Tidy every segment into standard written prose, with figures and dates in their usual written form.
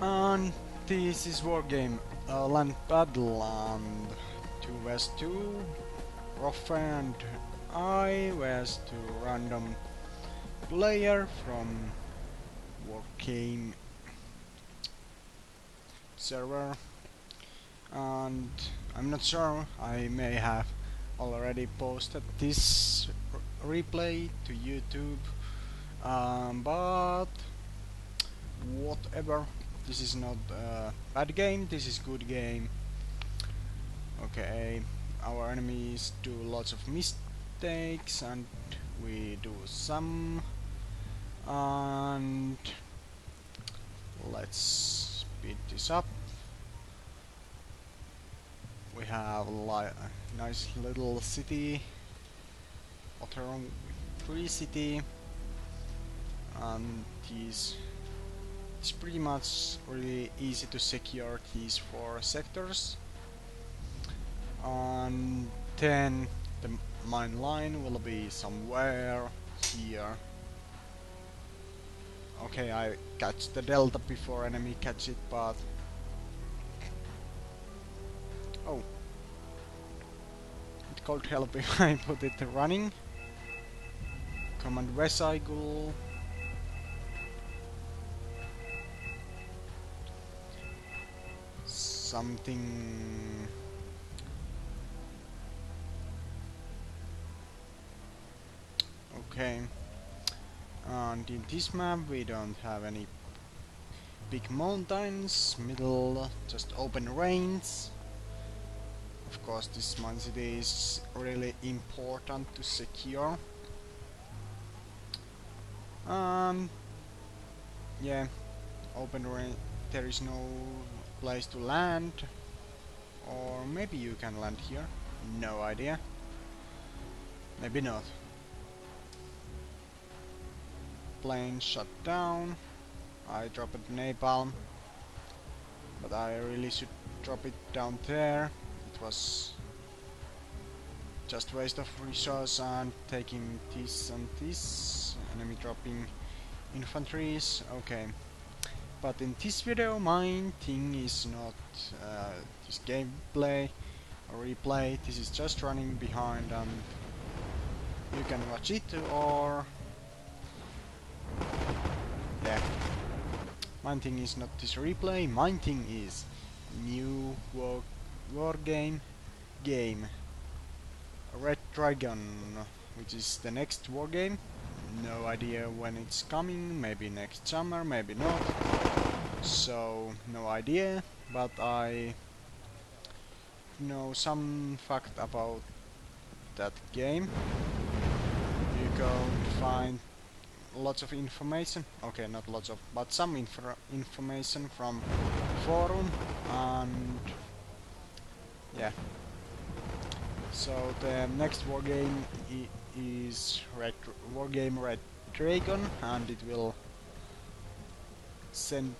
And this is wargame land battle, and 2 vs 2, Roffe and I vs 2 random player from wargame server. And I'm not sure, I may have already posted this replay to YouTube, but whatever. This is not a bad game, this is good game. Okay, our enemies do lots of mistakes and we do some, and let's speed this up. We have a nice little city, free city, and it's pretty much really easy to secure these 4 sectors. And then the mine line will be somewhere here. Okay, I catch the delta before enemy catch it, but oh, it could help if I put it running. Command vehicle. Something. Okay, and in this map we don't have any big mountains, middle just open range. Of course this mine city is really important to secure. Yeah, open range, there is no place to land, or maybe you can land here, no idea, maybe not. Plane shut down. I dropped napalm, but I really should drop it down there. It was just waste of resource and taking this and this. Enemy dropping infantries. Okay, but in this video my thing is not this gameplay or replay. This is just running behind, and you can watch it, or yeah. My thing is not this replay, my thing is new war game, Red Dragon, which is the next war game. No idea when it's coming, maybe next summer, maybe not. So, no idea, but I know some fact about that game. You're going to find lots of information, okay, not lots of, but some information from forum, and yeah. So the next wargame is wargame Red Dragon, and it will send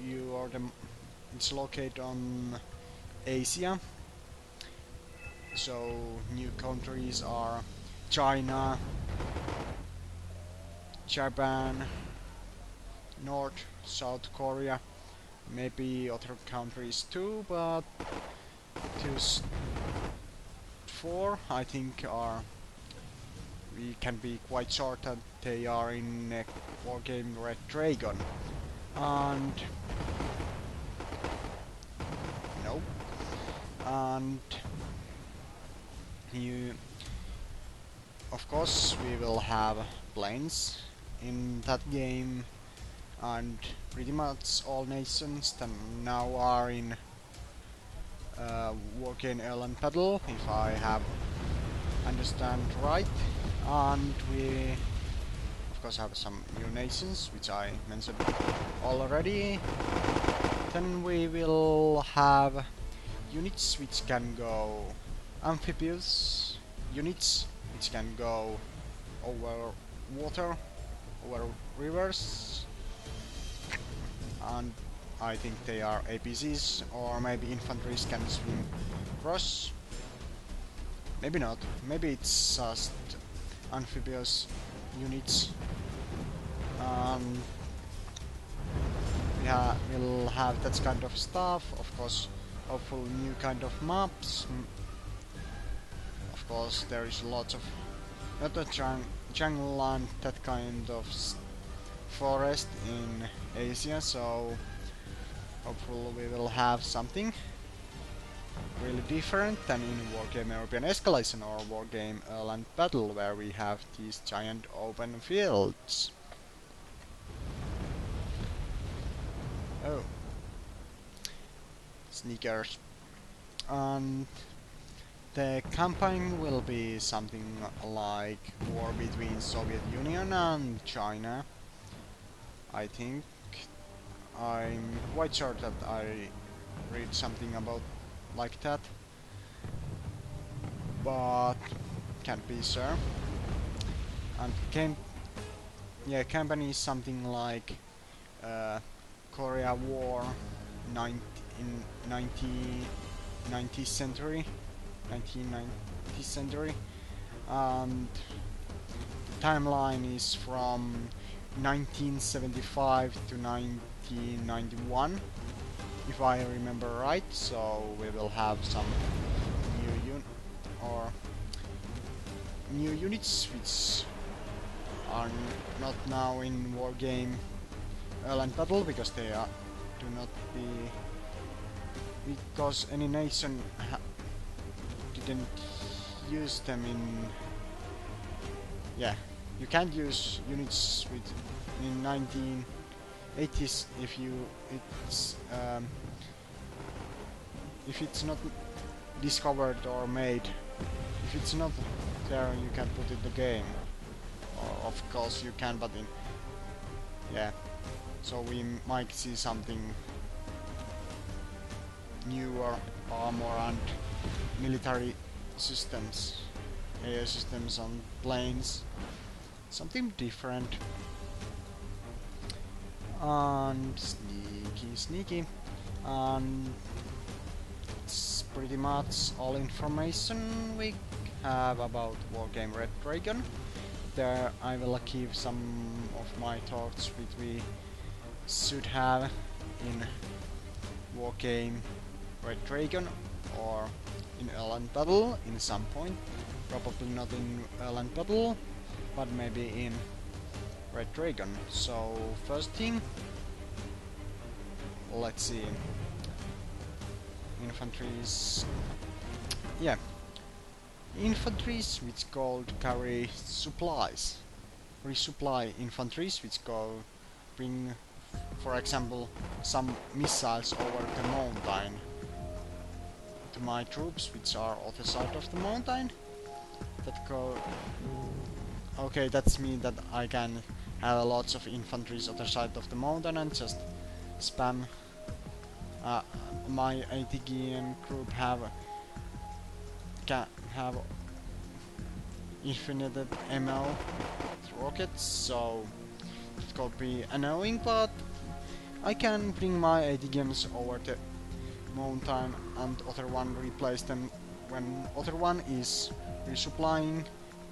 you, or it's located on Asia. So new countries are China, Japan, North, South Korea, maybe other countries too, but those 4 I think we can be quite sure that they are in wargame Red Dragon. And no, and of course we will have planes in that game, and pretty much all nations that now are in wargame airland battle, if I have understand right. And we of course have some new nations which I mentioned already. Then we will have units which can go amphibious units which can go over water, over rivers, and I think they are APCs, or maybe infantries can swim across. Maybe not, maybe it's just amphibious units. we'll have that kind of stuff. Of course, hopefully new kind of maps. Of course, there is lots of not a jungle and that kind of forest in Asia, so hopefully we will have something really different than in Wargame European Escalation or Wargame Airland Battle, where we have these giant open fields. Oh, sneakers. And the campaign will be something like war between Soviet Union and China. I think I'm quite sure that I read something about like that, but can't be sure. And campaign is something like Korea War in 19th century, and the timeline is from 1975 to 1991, if I remember right. So we will have some new units which are not now in Wargame Airland Battle, because they do not be, because any nation didn't use them in. Yeah, you can't use units with in 1980s if it's not discovered or made. If it's not there, you can put it in the game. Or of course you can, but in so we might see something newer armor and military systems, air systems on planes, something different. And sneaky, and it's pretty much all information we have about Wargame Red Dragon. There I will keep some of my thoughts which we should have in Wargame Red Dragon or in Airland Battle in some point. Probably not in Airland Battle, but maybe in Red Dragon. So first thing, let's see. Infantries. Yeah. Infantries which carry supplies. Resupply infantries which bring, for example, some missiles over the mountain to my troops which are other side of the mountain. That go. Okay, that's mean that I can have lots of infantries other side of the mountain and just spam. My ATGM group can have infinite ammo rockets, so it could be annoying, but I can bring my ATGMs over the mountain and other one replace them when other one is resupplying,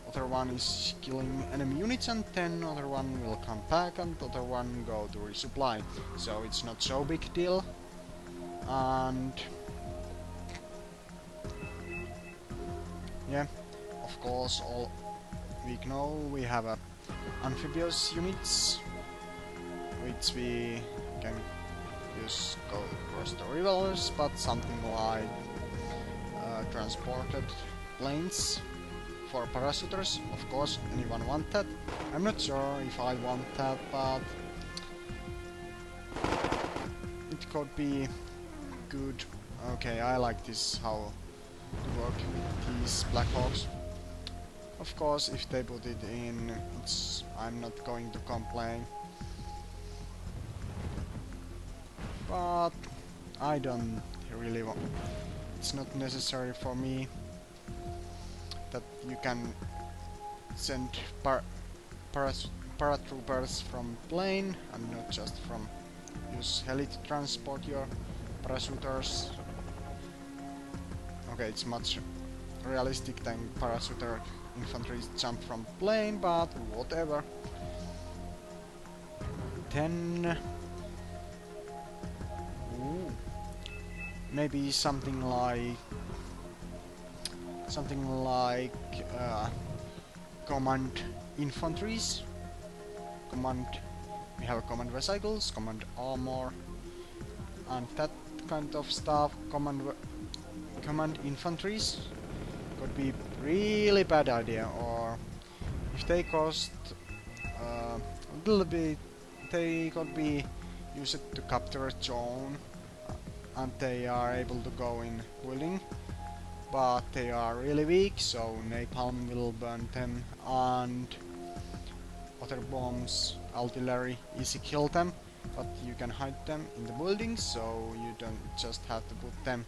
other one is killing enemy units, and then other one will come back and other one go to resupply. So it's not so big deal. And yeah, of course, all we know we have amphibious units which we can use go across the rivers, but something like transported planes for parachuters. Of course, anyone want that? I'm not sure if I want that, but it could be good. Okay, I like this, how to work with these Black Hawks. Of course, if they put it in, I'm not going to complain. But I don't really want. It's not necessary for me that you can send paratroopers from plane and not just from use heli to transport your parachuters. Okay, it's much realistic than parachuter infantry jump from plane, but whatever. Then maybe something like command infantries, command. We have command vesicles, command armor, and that kind of stuff. Command infantries could be really bad idea, or if they cost a little bit, they could be used to capture a zone, and they are able to go in building, but they are really weak, so napalm will burn them, and other bombs, artillery, easy kill them, but you can hide them in the buildings, so you don't just have to put them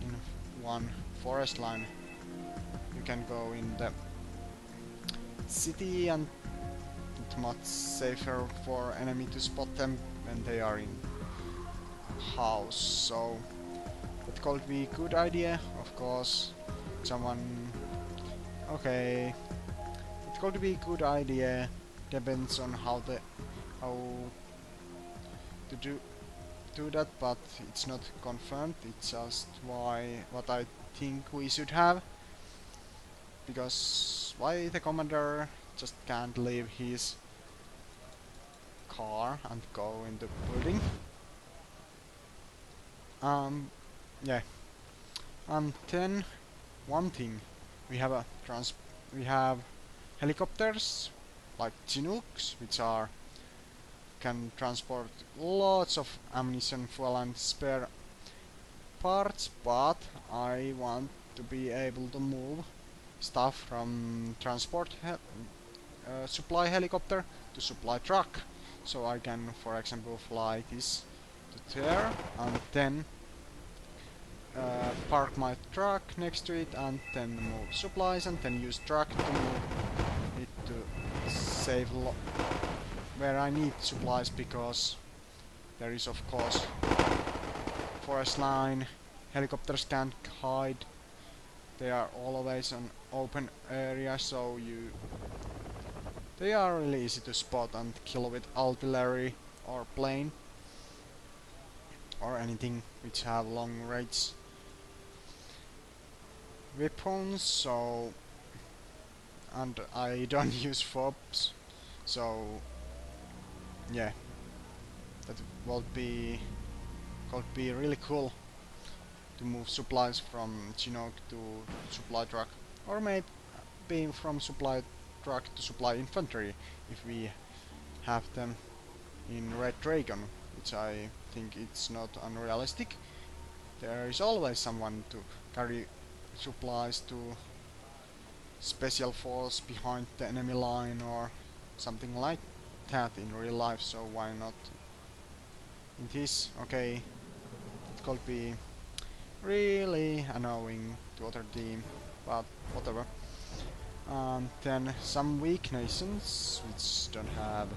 in one forest line. You can go in the city, and it's much safer for enemy to spot them when they are in house, so that could be a good idea. Of course, okay, it could be a good idea, depends on how to do that, but it's not confirmed. It's just what I think we should have, because why the commander just can't leave his car and go in the building. Yeah. And then one thing, we have helicopters like Chinooks, which can transport lots of ammunition, fuel, and spare parts, but I want to be able to move stuff from supply helicopter to supply truck, so I can, for example, fly this to there and then park my truck next to it and then move supplies and then use truck to move it to save where I need supplies, because there is of course forest line, helicopters can't hide, they are always on open area, so they are really easy to spot and kill with artillery or plane or anything which have long range weapons. So, and I don't use FOBs, so yeah, that could be really cool to move supplies from Chinook to supply truck, or maybe from supply truck to supply infantry if we have them in Red Dragon, which I think it's not unrealistic. There is always someone to carry supplies to special force behind the enemy line or something like that in real life, so why not in this? Okay, it could be really annoying to other team, but whatever. And then some weak nations which don't have.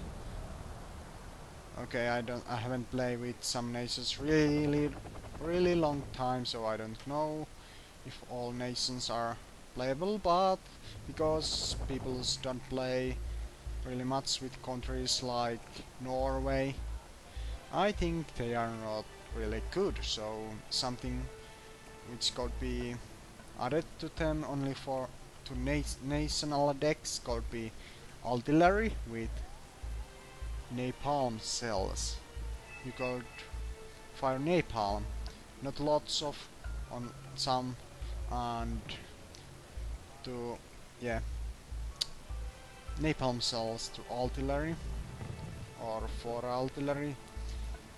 Okay, I haven't played with some nations really long time, so I don't know if all nations are playable, but because people don't play really much with countries like Norway, I think they are not really good, so something which could be added to them only to national decks could be artillery with napalm cells. You could fire napalm, not lots of, on some, and to, yeah, napalm cells to artillery or for artillery.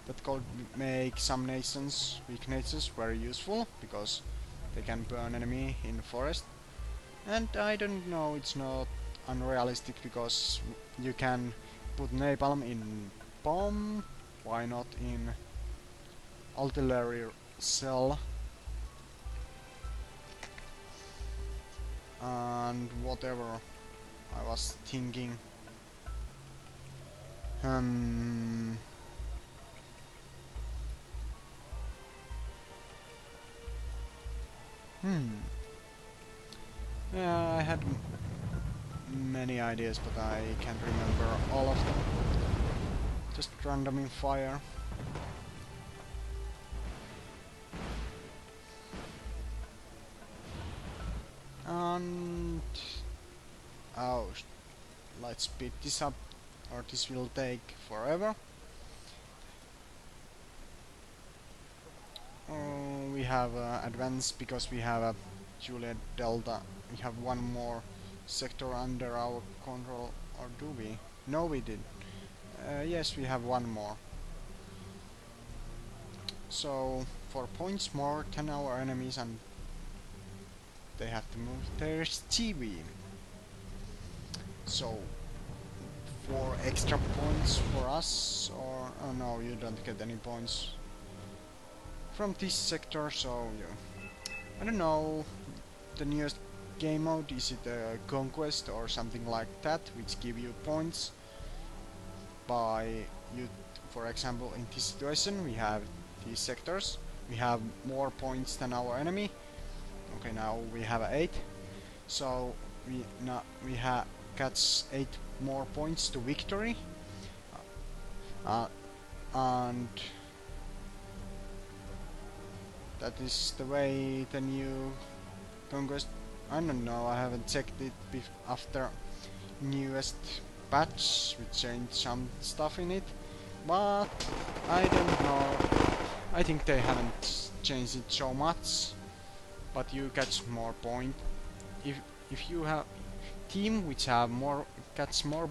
That could make some nations, weak nations, very useful, because they can burn enemy in the forest. And I don't know, it's not unrealistic, because you can put napalm in bomb, why not in artillery cell? And whatever I was thinking. Yeah, I had many ideas, but I can't remember all of them. Just random in fire. let's speed this up, or this will take forever. We have advanced because we have a Juliet Delta. We have one more sector under our control, or do we? No, we did. Yes, we have one more. So 4 points more than our enemies, and they have to move their TV. So 4 extra points for us, or oh no, you don't get any points from this sector. So I don't know the newest game mode. Is it a conquest or something like that, which give you points by you? For example, in this situation, we have these sectors. We have more points than our enemy. Okay, now we have 8. So we have gets 8 more points to victory. And that is the way the new conquest. I don't know, I haven't checked it after newest patch, which changed some stuff in it, but I don't know. I think they haven't changed it so much, but you get more point. If you have team which have more gets more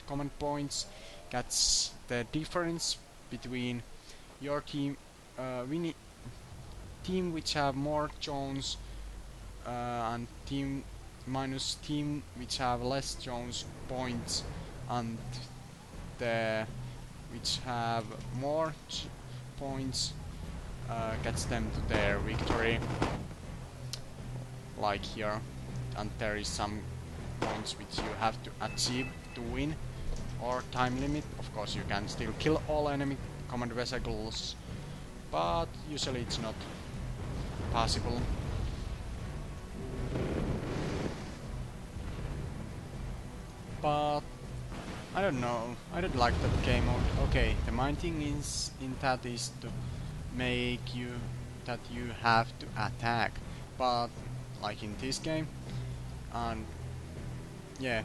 common points, gets the difference between your team team which have more zones and team minus team which have less zones points, and the which have more points gets them to their victory, like here. And there is some points which you have to achieve to win, or time limit. Of course, you can still kill all enemy command vehicles, but usually it's not possible. But I don't know, I don't like that game mode. Okay, the main thing is in that is to make you that you have to attack, but like in this game, and yeah,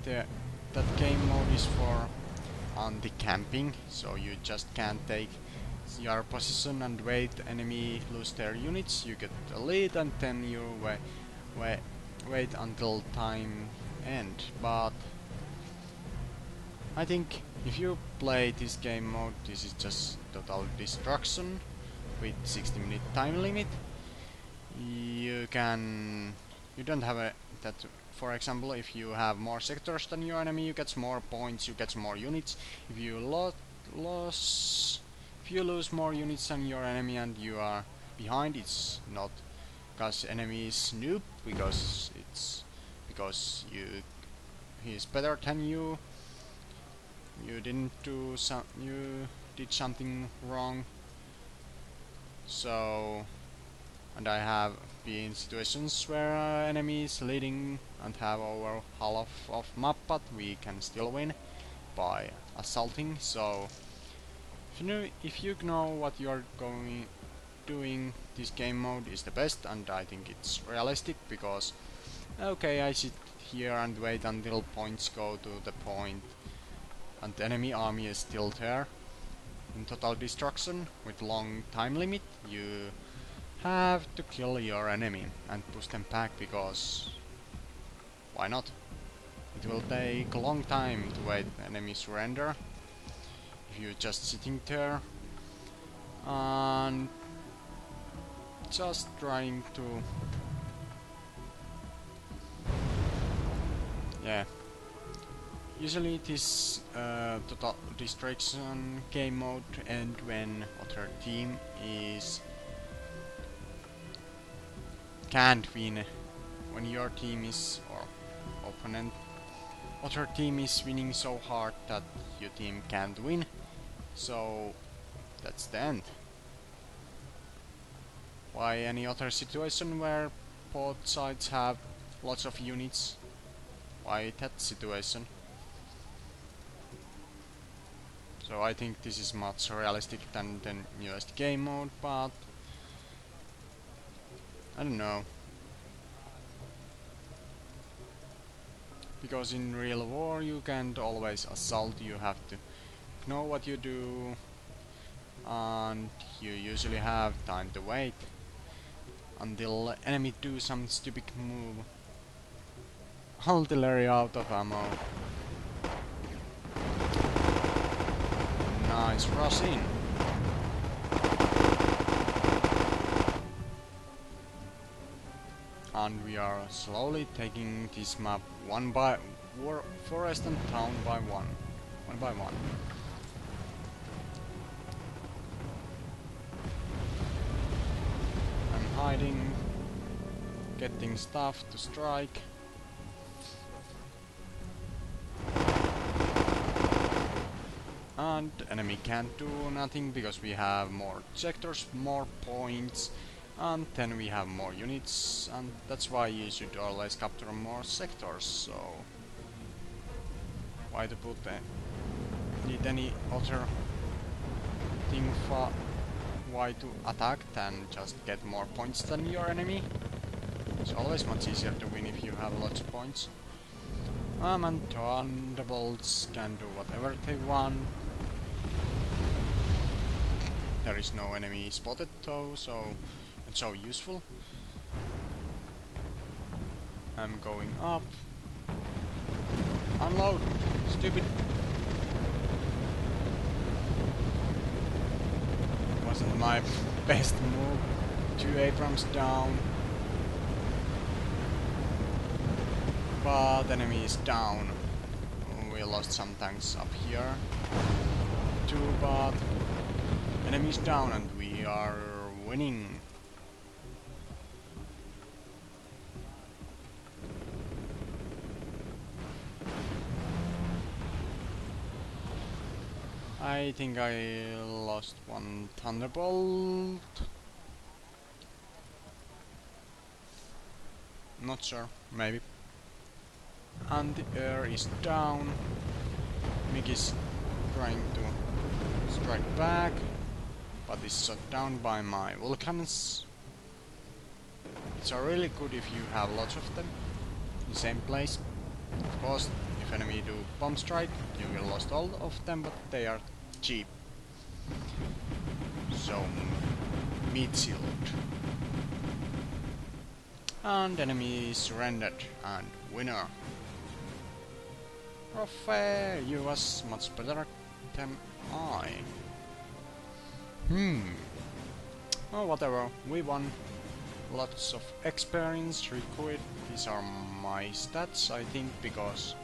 that game mode is for anti-camping, so you just can't take your position and wait enemy lose their units. You get the lead and then you wait until time end. But I think if you play this game mode, this is just total destruction with 60-minute time limit. You don't have that. For example, if you have more sectors than your enemy, you get more points, you get more units. If you lose more units than your enemy and you are behind, it's not because enemy is noob, because he is better than you. You did something wrong. So, and I have been in situations where enemy is leading and have over half of map, but we can still win by assaulting. So if you know what you're doing, this game mode is the best, and I think it's realistic because okay, I sit here and wait until points go to the point and the enemy army is still there in total destruction with long time limit. You have to kill your enemy and push them back, because why not? It will take a long time to wait enemy surrender if you're just sitting there and just trying to usually this total destruction game mode end when other team can't win, when your team is, or opponent, other team is winning so hard that your team can't win. So that's the end. Why any other situation where both sides have lots of units? Why that situation? So I think this is much realistic than the newest game mode, but I don't know. because in real war you can't always assault, you have to know what you do, and you usually have time to wait until enemy do some stupid move. Artillery out of ammo. Nice rush in. And we are slowly taking this map one by forest and town by one by one. I'm hiding, getting stuff to strike. And enemy can't do nothing because we have more sectors, more points, and then we have more units, and that's why you should always capture more sectors. So why to put need any other thing for why to attack than just get more points than your enemy? It's always much easier to win if you have lots of points. And Thunderbolts can do whatever they want. There is no enemy spotted though, so it's so useful. I'm going up. Unload! Stupid! Wasn't my best move. 2 Abrams down. But enemy is down. We lost some tanks up here too, but enemy is down and we are winning. I think I lost one Thunderbolt. Not sure, maybe. And the air is down. Mig is trying to strike back, but is shot down by my Vulcans. It's really good if you have lots of them in the same place. Of course, if enemy do bomb strike, you will lose all of them, but they are cheap. So, meat shield. And enemy surrendered, and winner. Rofe, you was much better than I. Oh, whatever, we won. Lots of experience, recruit. These are my stats, I think, because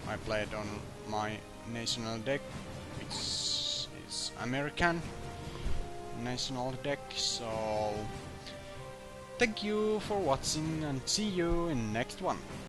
I played on my national deck, which is American national deck, so thank you for watching and see you in next one.